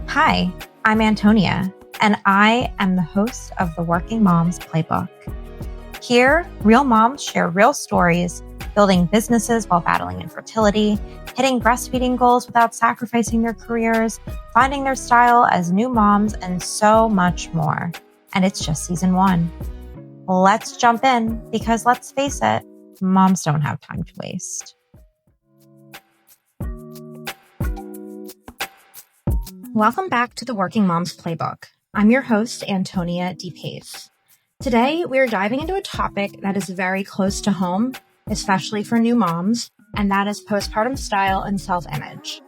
Hi, I'm Antonia, and I am the host of the Working Moms Playbook. Here, real moms share real stories, building businesses while battling infertility, hitting breastfeeding goals without sacrificing their careers, finding their style as new moms, and so much more. And it's just season 1. Let's jump in because let's face it, moms don't have time to waste. Welcome back to the Working Moms Playbook. I'm your host, Antonia DePace. Today, we're diving into a topic that is very close to home, especially for new moms, and that is postpartum style and self-image.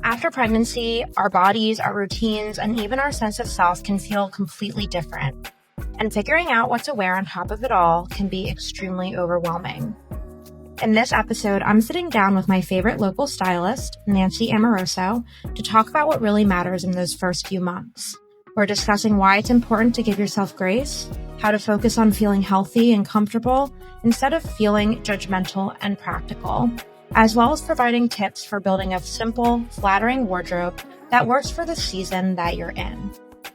After pregnancy, our bodies, our routines, and even our sense of self can feel completely different. And figuring out what to wear on top of it all can be extremely overwhelming. In this episode, I'm sitting down with my favorite local stylist, Nancy Amoroso, to talk about what really matters in those first few months. We're discussing why it's important to give yourself grace, how to focus on feeling healthy and comfortable instead of feeling judgmental and practical, as well as providing tips for building a simple, flattering wardrobe that works for the season that you're in.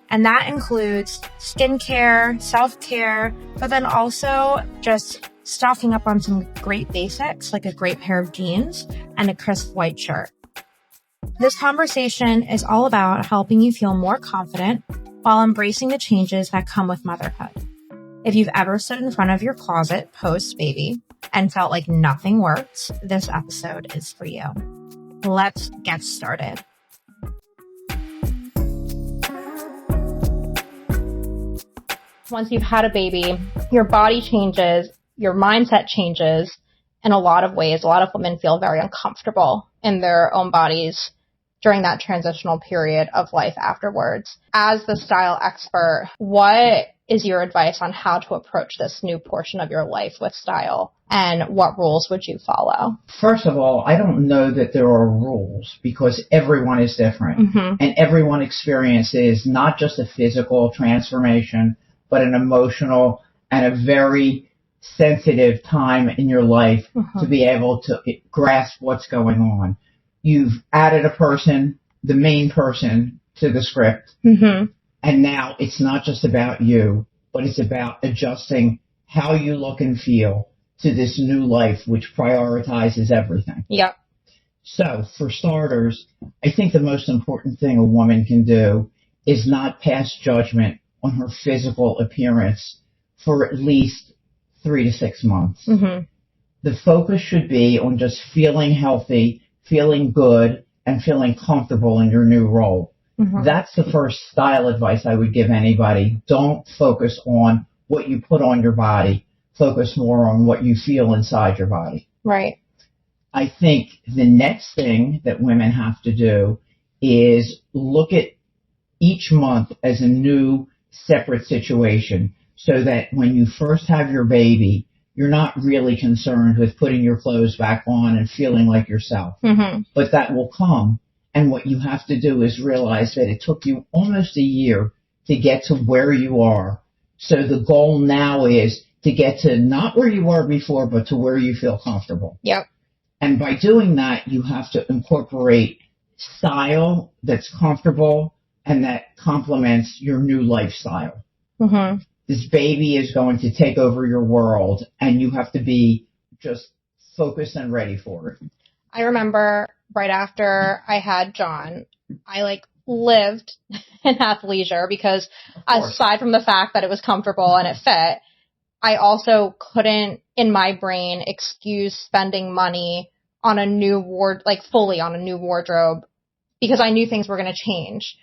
And that includes skincare, self-care, but then also just stocking up on some great basics like a great pair of jeans and a crisp white shirt. This conversation is all about helping you feel more confident while embracing the changes that come with motherhood. If you've ever stood in front of your closet post-baby and felt like nothing worked, this episode is for you. Let's get started. Once you've had a baby, your body changes, your mindset changes in a lot of ways. A lot of women feel very uncomfortable in their own bodies during that transitional period of life afterwards. As the style expert, what is your advice on how to approach this new portion of your life with style, and what rules would you follow? First of all, I don't know that there are rules because everyone is different and everyone experiences not just a physical transformation, but an emotional and a very sensitive time in your life to be able to grasp what's going on. You've added a person, the main person, to the script, and now it's not just about you, but it's about adjusting how you look and feel to this new life, which prioritizes everything. Yep. So, for starters, I think the most important thing a woman can do is not pass judgment on her physical appearance for at least 3 to 6 months. The focus should be on just feeling healthy, feeling good, and feeling comfortable in your new role. That's the first style advice I would give anybody. Don't focus on what you put on your body. Focus more on what you feel inside your body. Right. I think the next thing that women have to do is look at each month as a new separate situation so that when you first have your baby, you're not really concerned with putting your clothes back on and feeling like yourself. But that will come. And what you have to do is realize that it took you almost a year to get to where you are. So the goal now is to get to not where you were before, but to where you feel comfortable. Yep. And by doing that, you have to incorporate style that's comfortable and that complements your new lifestyle. This baby is going to take over your world, and you have to be just focused and ready for it. I remember right after I had John, I lived in athleisure because aside from the fact that it was comfortable and it fit, I also couldn't in my brain excuse spending money on a new fully on a new wardrobe because I knew things were going to change.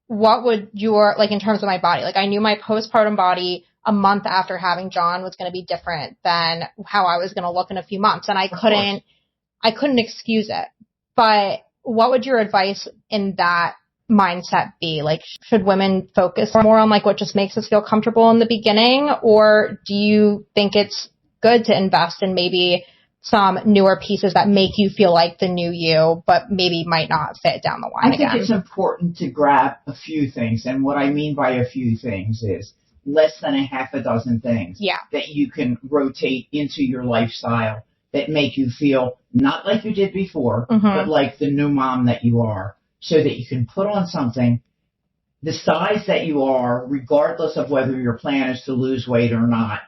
What would your, in terms of my body, I knew my postpartum body a month after having John was going to be different than how I was going to look in a few months. And I couldn't excuse it. But what would your advice in that mindset be? Should women focus more on what just makes us feel comfortable in the beginning? Or do you think it's good to invest in maybe some newer pieces that make you feel like the new you, but maybe might not fit down the line again? I think it's important to grab a few things. And what I mean by a few things is less than a half a dozen things that you can rotate into your lifestyle that make you feel not like you did before, but like the new mom that you are. so that you can put on something the size that you are, regardless of whether your plan is to lose weight or not,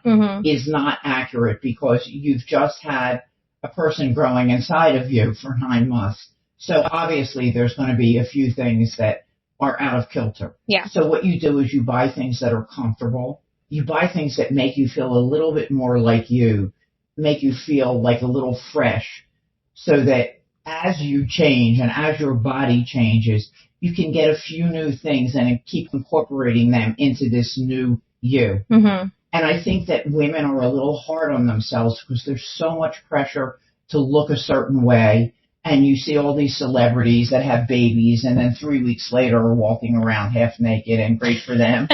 is not accurate because you've just had a person growing inside of you for 9 months. So obviously there's going to be a few things that are out of kilter. Yeah. So what you do is you buy things that are comfortable. You buy things that make you feel a little bit more like you, make you feel like a little fresh, so that as you change and as your body changes, you can get a few new things and keep incorporating them into this new you. And I think that women are a little hard on themselves because there's so much pressure to look a certain way. And you see all these celebrities that have babies and then 3 weeks later are walking around half naked, and great for them.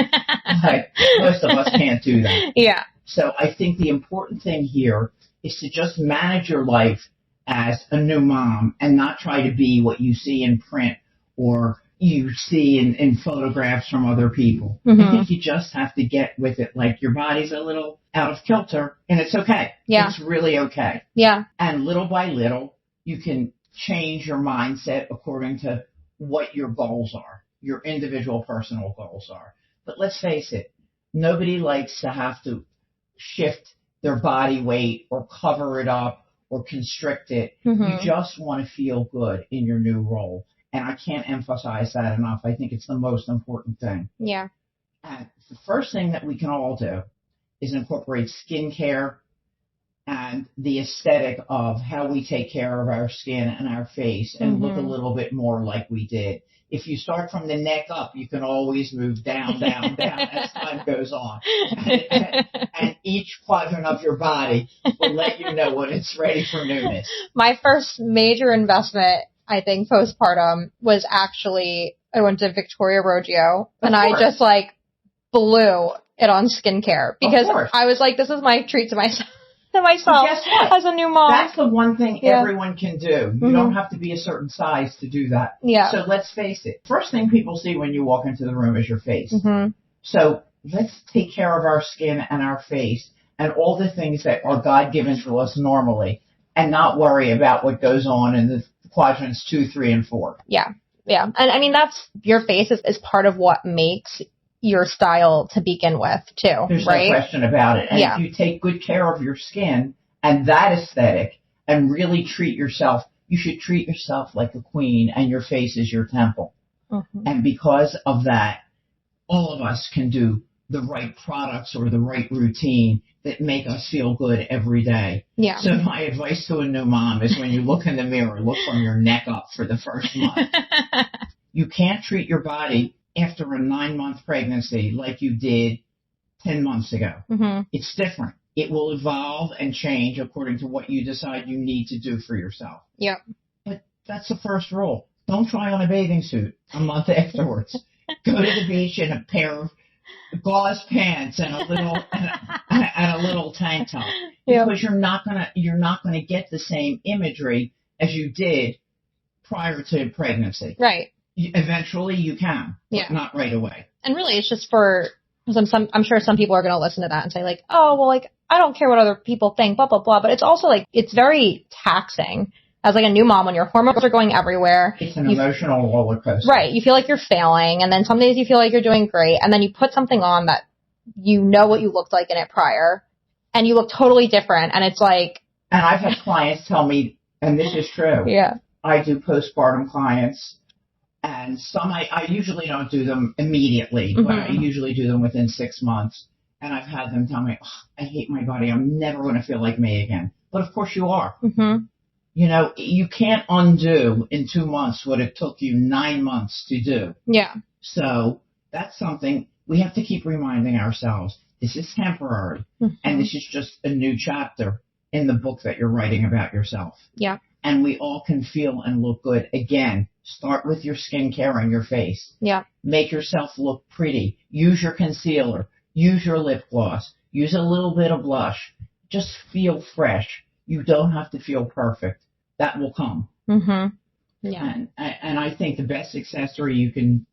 Like, most of us can't do that. Yeah. So I think the important thing here is to just manage your life as a new mom and not try to be what you see in print or you see in photographs from other people. I think you just have to get with it. Like, your body's a little out of kilter, and it's okay. Yeah. It's really okay. Yeah. And little by little, you can change your mindset according to what your goals are, your individual personal goals are. But let's face it, nobody likes to have to shift their body weight or cover it up or constrict it. You just want to feel good in your new role. And I can't emphasize that enough. I think it's the most important thing. Yeah. And the first thing that we can all do is incorporate skincare and the aesthetic of how we take care of our skin and our face and look a little bit more like we did. If you start from the neck up, you can always move down as time goes on. And each quadrant of your body will let you know when it's ready for newness. My first major investment, I think, postpartum was actually, I went to Victoria Roggio and I just like blew it on skincare because I was like, this is my treat to myself. As a new mom. That's the one thing everyone can do. You don't have to be a certain size to do that. Yeah. So let's face it. First thing people see when you walk into the room is your face. So let's take care of our skin and our face and all the things that are God-given to us normally and not worry about what goes on in the quadrants 2, 3, and 4. Yeah. Yeah. And I mean, that's, your face is part of what makes your style to begin with too. There's right? no question about it. And if you take good care of your skin and that aesthetic and really treat yourself, you should treat yourself like a queen, and your face is your temple. And because of that, all of us can do the right products or the right routine that make us feel good every day. Yeah. So my advice to a new mom is, when you look in the mirror, look from your neck up for the first month. You can't treat your body after a 9-month pregnancy like you did 10 months ago. It's different. It will evolve and change according to what you decide you need to do for yourself. Yep. But that's the first rule. Don't try on a bathing suit a month afterwards. Go to the beach in a pair of gauze pants and a little tank top, because you're not gonna get the same imagery as you did prior to pregnancy. Right. Eventually you can, but not right away. And really, it's just for I'm sure some people are going to listen to that and say like, oh, well, like, I don't care what other people think, blah, blah, blah. But it's also like, it's very taxing as like a new mom when your hormones are going everywhere. It's an emotional roller coaster. Right. You feel like you're failing. And then some days you feel like you're doing great. And then you put something on that you know what you looked like in it prior, and you look totally different. And it's like. And I've had clients tell me, and this is true. Yeah. I do postpartum clients. And some I usually don't do them immediately, but I usually do them within 6 months. And I've had them tell me, I hate my body. I'm never going to feel like me again. But of course you are. You know, you can't undo in 2 months what it took you 9 months to do. Yeah. So that's something we have to keep reminding ourselves. This is temporary. And this is just a new chapter in the book that you're writing about yourself. Yeah. And we all can feel and look good. Again, start with your skincare and your face. Yeah. Make yourself look pretty. Use your concealer. Use your lip gloss. Use a little bit of blush. Just feel fresh. You don't have to feel perfect. That will come. Yeah. And I think the best accessory you can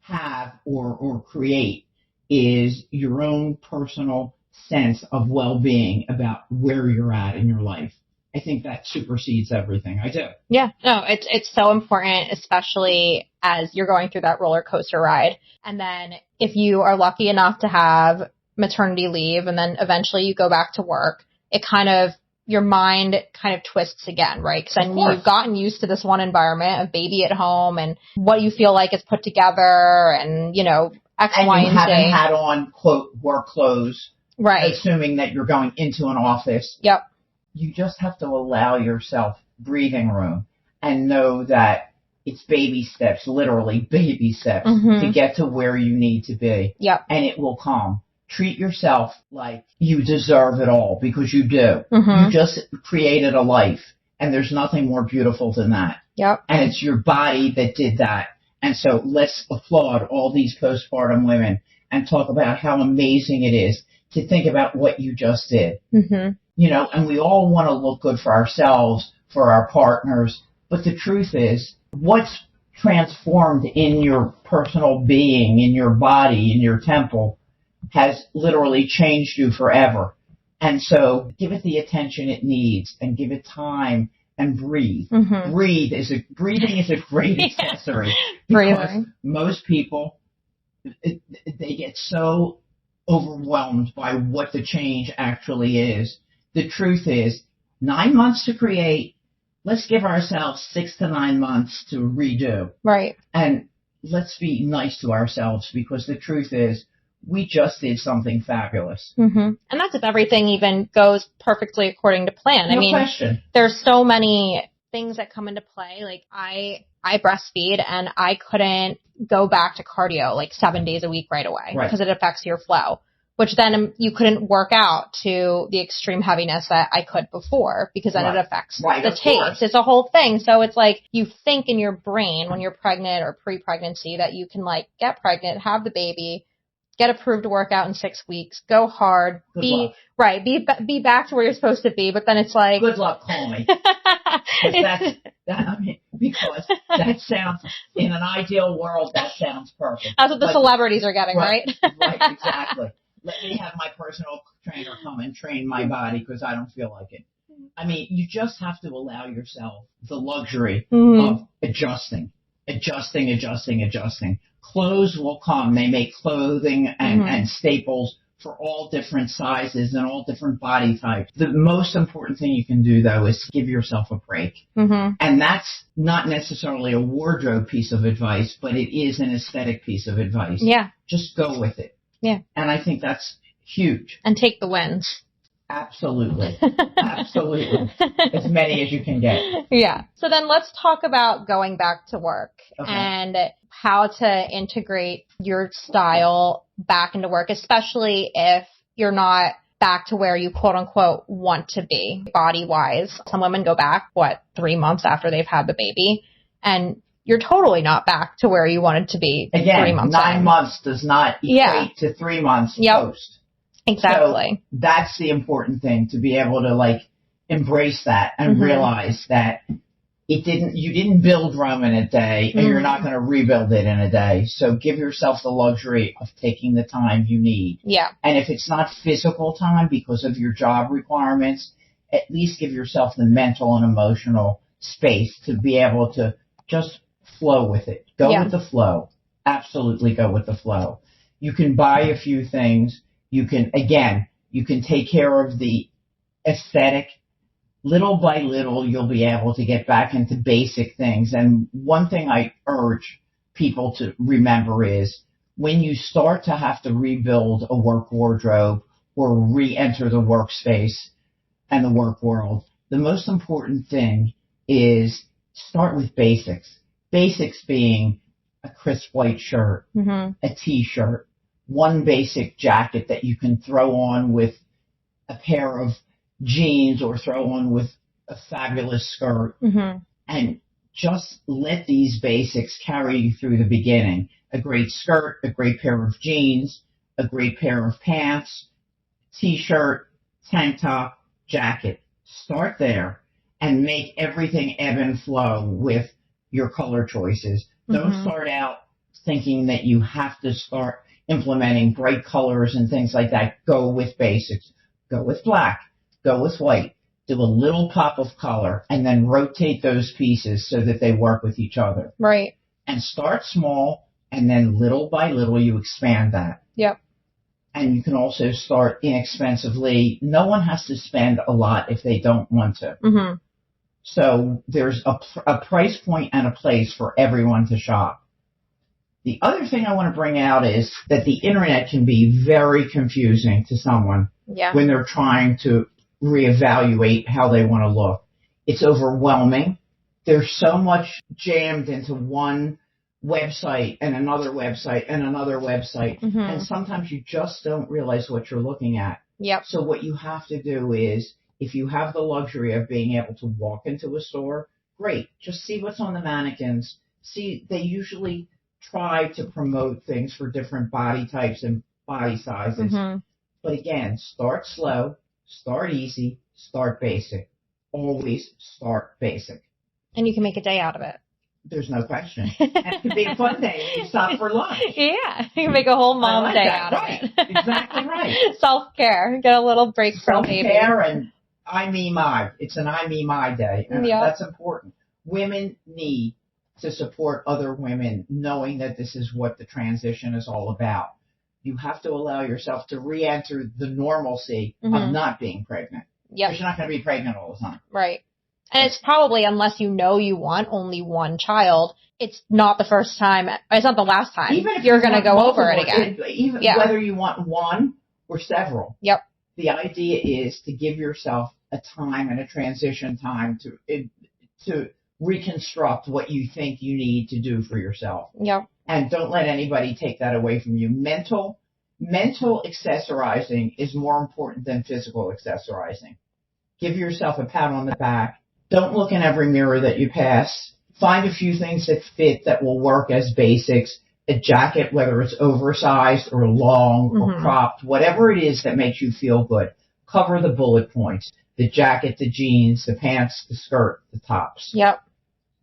have or create is your own personal sense of well-being about where you're at in your life. I think that supersedes everything. I do. Yeah, no, it's so important, especially as you're going through that roller coaster ride. And then if you are lucky enough to have maternity leave and then eventually you go back to work, your mind kind of twists again, right? Because then you've gotten used to this one environment, a baby at home, and what you feel like is put together, and, you know, X, and Y, you and Z. haven't had on, quote, work clothes. Right. Assuming that you're going into an office. Yep. You just have to allow yourself breathing room and know that it's baby steps, literally baby steps, to get to where you need to be. Yep. And it will come. Treat yourself like you deserve it all, because you do. You just created a life, and there's nothing more beautiful than that. Yep. And it's your body that did that. And so let's applaud all these postpartum women and talk about how amazing it is to think about what you just did. You know, and we all want to look good for ourselves, for our partners, but the truth is, what's transformed in your personal being, in your body, in your temple, has literally changed you forever. And so give it the attention it needs, and give it time, and breathe. Breathing is a great accessory. Because most people, they get so overwhelmed by what the change actually is. The truth is, 9 months to create, let's give ourselves 6 to 9 months to redo. Right. And let's be nice to ourselves, because the truth is, we just did something fabulous. And that's if everything even goes perfectly according to plan. No question. There's so many things that come into play. Like I breastfeed, and I couldn't go back to cardio like 7 days a week right away because it affects your flow, which then you couldn't work out to the extreme heaviness that I could before, because then it affects the taste. It's a whole thing. So it's like you think in your brain when you're pregnant or pre-pregnancy that you can like get pregnant, have the baby, get approved to work out in 6 weeks, go hard, be back to where you're supposed to be. But then it's like, good luck, call me. Because that sounds, in an ideal world, that sounds perfect. That's what the celebrities are getting, right? Right, exactly. Let me have my personal trainer come and train my body because I don't feel like it. I mean, you just have to allow yourself the luxury of adjusting. Clothes will come. They make clothing and staples for all different sizes and all different body types. The most important thing you can do, though, is give yourself a break. And that's not necessarily a wardrobe piece of advice, but it is an aesthetic piece of advice. Yeah. Just go with it. Yeah. And I think that's huge. And take the wins. Absolutely. Absolutely. As many as you can get. Yeah. So then let's talk about going back to work and how to integrate your style back into work, especially if you're not back to where you quote unquote want to be body wise. Some women go back, 3 months after they've had the baby, and you're totally not back to where you wanted to be. Again, 3 months 9 months does not equate to 3 months post. Exactly. So that's the important thing, to be able to like embrace that and realize that you didn't build Rome in a day, and you're not going to rebuild it in a day. So give yourself the luxury of taking the time you need. Yeah. And if it's not physical time because of your job requirements, at least give yourself the mental and emotional space to be able to just flow with it. Go with the flow. Absolutely go with the flow. You can buy a few things. You can take care of the aesthetic. Little by little, you'll be able to get back into basic things. And one thing I urge people to remember is when you start to have to rebuild a work wardrobe or re-enter the workspace and the work world, the most important thing is start with basics. Basics being a crisp white shirt, a t-shirt, one basic jacket that you can throw on with a pair of jeans or throw on with a fabulous skirt, and just let these basics carry you through the beginning. A great skirt, a great pair of jeans, a great pair of pants, t-shirt, tank top, jacket. Start there and make everything ebb and flow with your color choices. Don't start out thinking that you have to start implementing bright colors and things like that. Go with basics. Go with black. Go with white. do a little pop of color, and then rotate those pieces so that they work with each other. Right. And start small, and then little by little you expand that. Yep. And you can also start inexpensively. No one has to spend a lot if they don't want to. Mm-hmm. So there's a price point and a place for everyone to shop. The other thing I want to bring out is that the internet can be very confusing to someone when they're trying to reevaluate how they want to look. It's overwhelming. There's so much jammed into one website and another website and another website. Mm-hmm. And sometimes you just don't realize what you're looking at. Yep. So what you have to do is, if you have the luxury of being able to walk into a store, great. Just see what's on the mannequins. See, they usually try to promote things for different body types and body sizes. Mm-hmm. But again, start slow, start easy, start basic. Always start basic. And you can make a day out of it. There's no question. And it could be a fun day when you stop for lunch. Yeah, you can make a whole mom day out of it. Exactly right. Self-care. Get a little break from baby. Self-care and I, me, my. It's an I, me, my day. And that's important. Women need to support other women knowing that this is what the transition is all about. You have to allow yourself to re-enter the normalcy of not being pregnant. Yeah. Because you're not going to be pregnant all the time. Right. And it's probably, unless you know you want only one child, it's not the first time, it's not the last time even if you're going to go over it again. Whether you want one or several. Yep. The idea is to give yourself a time and a transition time to reconstruct what you think you need to do for yourself. Yep. And don't let anybody take that away from you. Mental accessorizing is more important than physical accessorizing. Give yourself a pat on the back. Don't look in every mirror that you pass. Find a few things that fit that will work as basics. A jacket, whether it's oversized or long or cropped, whatever it is that makes you feel good. Cover the bullet points. The jacket, the jeans, the pants, the skirt, the tops. Yep.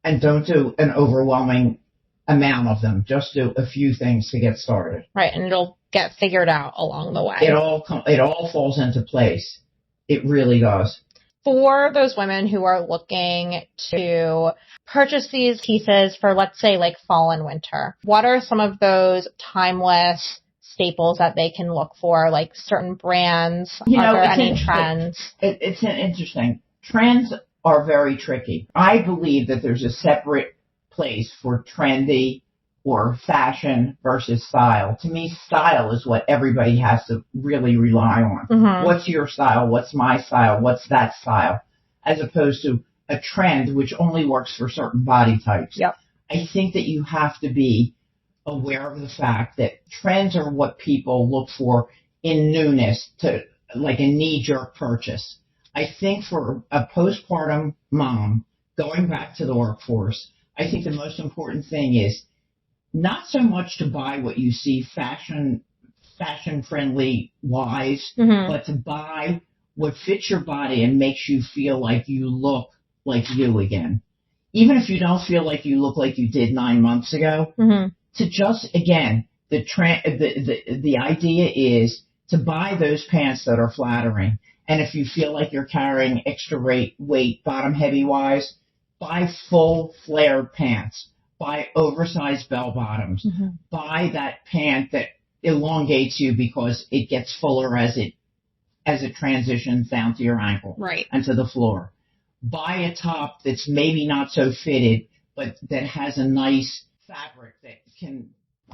And don't do an overwhelming amount of them. Just do a few things to get started. Right, and it'll get figured out along the way. It all falls into place. It really does. For those women who are looking to purchase these pieces for, let's say, like fall and winter, what are some of those timeless staples that they can look for, like certain brands? Are there any trends? It's interesting. Trends are very tricky. I believe that there's a separate place for trendy or fashion versus style. To me, style is what everybody has to really rely on. Mm-hmm. What's your style? What's my style? What's that style? As opposed to a trend which only works for certain body types. Yep. I think that you have to be aware of the fact that trends are what people look for in newness, to like a knee-jerk purchase. I think for a postpartum mom going back to the workforce, I think the most important thing is not so much to buy what you see fashion friendly wise, but to buy what fits your body and makes you feel like you look like you again. Even if you don't feel like you look like you did 9 months ago, to just, again, the idea is to buy those pants that are flattering. And if you feel like you're carrying extra weight bottom heavy wise, buy full flared pants. Buy oversized bell bottoms. Buy that pant that elongates you because it gets fuller as it transitions down to your ankle and to the floor. Buy a top that's maybe not so fitted, but that has a nice fabric that can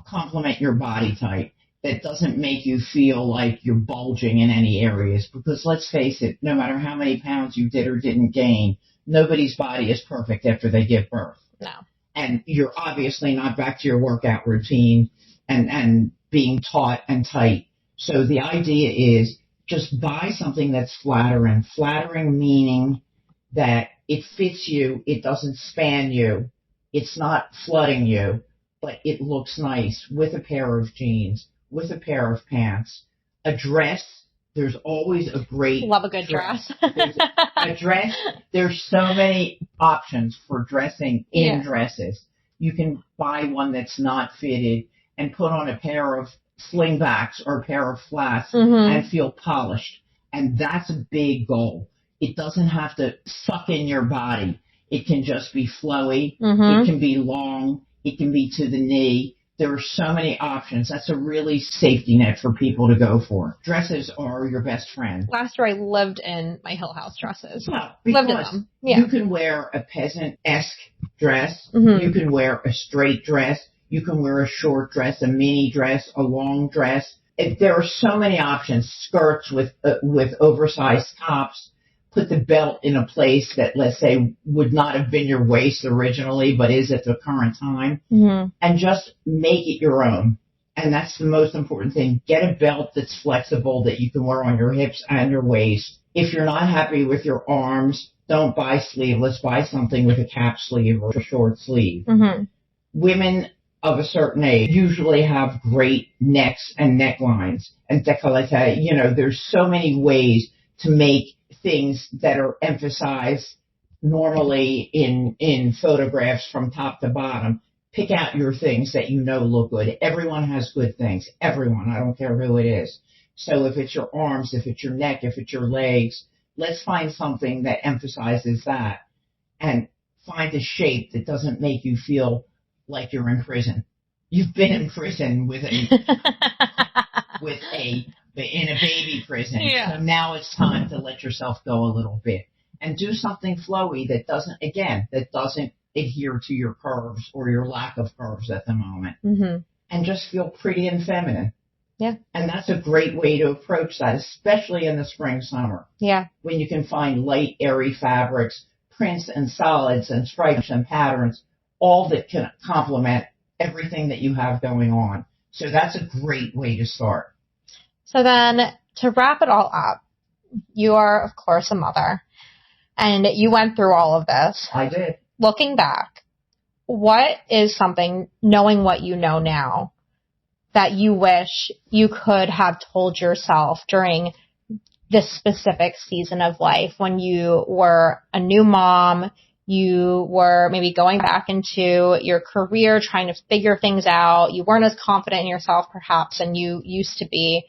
complement your body type, that doesn't make you feel like you're bulging in any areas. Because let's face it, no matter how many pounds you did or didn't gain, nobody's body is perfect after they give birth. No. And you're obviously not back to your workout routine and being taut and tight. So the idea is just buy something that's flattering. Flattering meaning that it fits you, it doesn't span you, it's not flooding you, but it looks nice with a pair of jeans, with a pair of pants. A dress, there's always a great love a good dress. A dress, there's so many options for dressing in dresses. You can buy one that's not fitted and put on a pair of slingbacks or a pair of flats and feel polished. And that's a big goal. It doesn't have to suck in your body. It can just be flowy. It can be long. It can be to the knee. There are so many options. That's a really safety net for people to go for. Dresses are your best friend. Last year I lived in my Hill House dresses. Well, lived in them. Yeah. You can wear a peasant-esque dress. You can wear a straight dress. You can wear a short dress, a mini dress, a long dress. There are so many options. Skirts with oversized tops. Put the belt in a place that, let's say, would not have been your waist originally, but is at the current time. And just make it your own. And that's the most important thing. Get a belt that's flexible that you can wear on your hips and your waist. If you're not happy with your arms, don't buy sleeveless. Buy something with a cap sleeve or a short sleeve. Women of a certain age usually have great necks and necklines and décolleté. You know, there's so many ways to make things that are emphasized normally in photographs from top to bottom. Pick out your things that you know look good. Everyone has good things. Everyone. I don't care who it is. So if it's your arms, if it's your neck, if it's your legs, let's find something that emphasizes that and find a shape that doesn't make you feel like you're in prison. You've been in prison in a baby prison. So now it's time to let yourself go a little bit and do something flowy that doesn't adhere to your curves or your lack of curves at the moment. And just feel pretty and feminine. And that's a great way to approach that, especially in the spring, summer. When you can find light, airy fabrics, prints and solids and stripes and patterns, all that can complement everything that you have going on. So that's a great way to start. So then, to wrap it all up, you are, of course, a mother, and you went through all of this. I did. Looking back, what is something, knowing what you know now, that you wish you could have told yourself during this specific season of life when you were a new mom, you were maybe going back into your career, trying to figure things out, you weren't as confident in yourself perhaps than you used to be?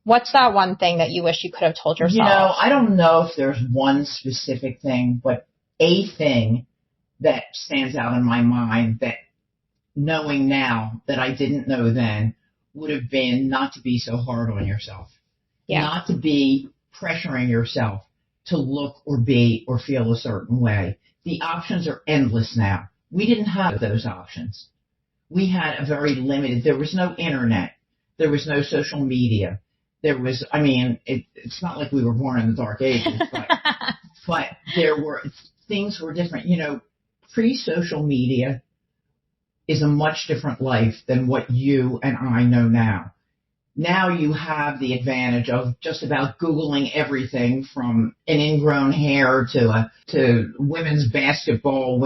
What's that one thing that you wish you could have told yourself? You know, I don't know if there's one specific thing, but a thing that stands out in my mind that knowing now that I didn't know then would have been not to be so hard on yourself. Not to be pressuring yourself to look or be or feel a certain way. The options are endless now. We didn't have those options. We had a very limited, there was no internet. There was no social media. There was, I mean, it's not like we were born in the dark ages, but things were different. You know, pre-social media is a much different life than what you and I know now. Now you have the advantage of just about Googling everything from an ingrown hair to women's basketball,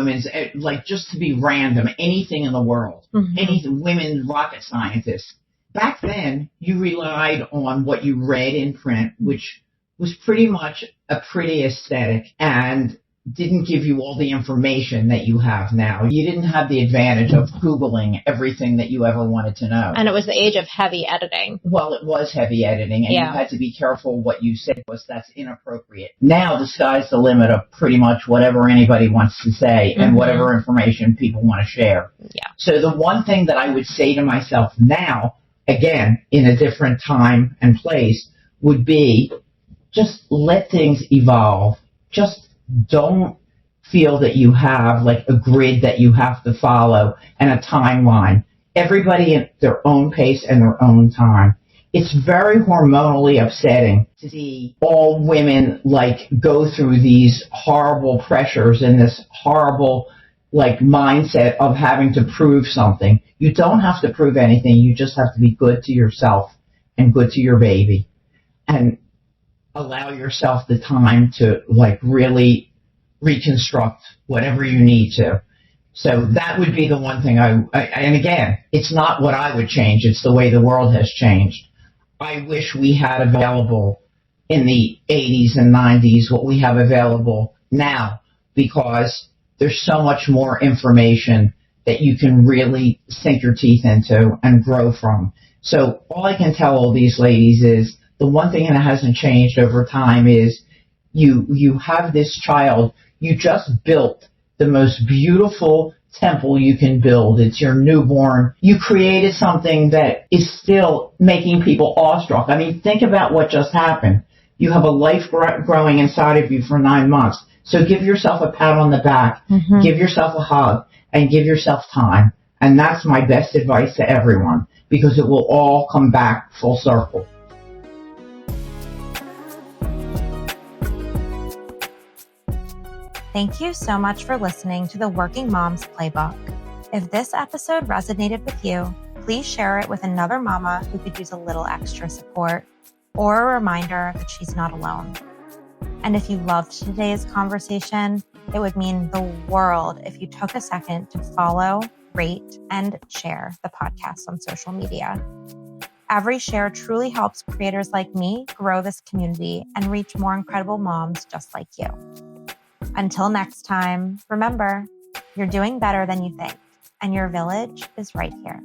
like just to be random, anything in the world, anything, women rocket scientists. Back then, you relied on what you read in print, which was pretty much a pretty aesthetic and didn't give you all the information that you have now. You didn't have the advantage of Googling everything that you ever wanted to know. And it was the age of heavy editing. Well, it was heavy editing, and you had to be careful what you said because that's inappropriate. Now the sky's the limit of pretty much whatever anybody wants to say and whatever information people want to share. So the one thing that I would say to myself now, again, in a different time and place, would be just let things evolve. Just don't feel that you have like a grid that you have to follow and a timeline. Everybody at their own pace and their own time. It's very hormonally upsetting to see all women like go through these horrible pressures and this horrible like mindset of having to prove something. You don't have to prove anything. You just have to be good to yourself and good to your baby and allow yourself the time to like really reconstruct whatever you need to. So that would be the one thing and again, it's not what I would change. It's the way the world has changed. I wish we had available in the 80s and 90s what we have available now, because there's so much more information that you can really sink your teeth into and grow from. So all I can tell all these ladies is the one thing that hasn't changed over time is You have this child. You just built the most beautiful temple you can build. It's your newborn. You created something that is still making people awestruck. I mean, think about what just happened. You have a life growing inside of you for 9 months. So give yourself a pat on the back, give yourself a hug, and give yourself time. And that's my best advice to everyone, because it will all come back full circle. Thank you so much for listening to the Working Moms Playbook. If this episode resonated with you, please share it with another mama who could use a little extra support, or a reminder that she's not alone. And if you loved today's conversation, it would mean the world if you took a second to follow, rate, and share the podcast on social media. Every share truly helps creators like me grow this community and reach more incredible moms just like you. Until next time, remember, you're doing better than you think, and your village is right here.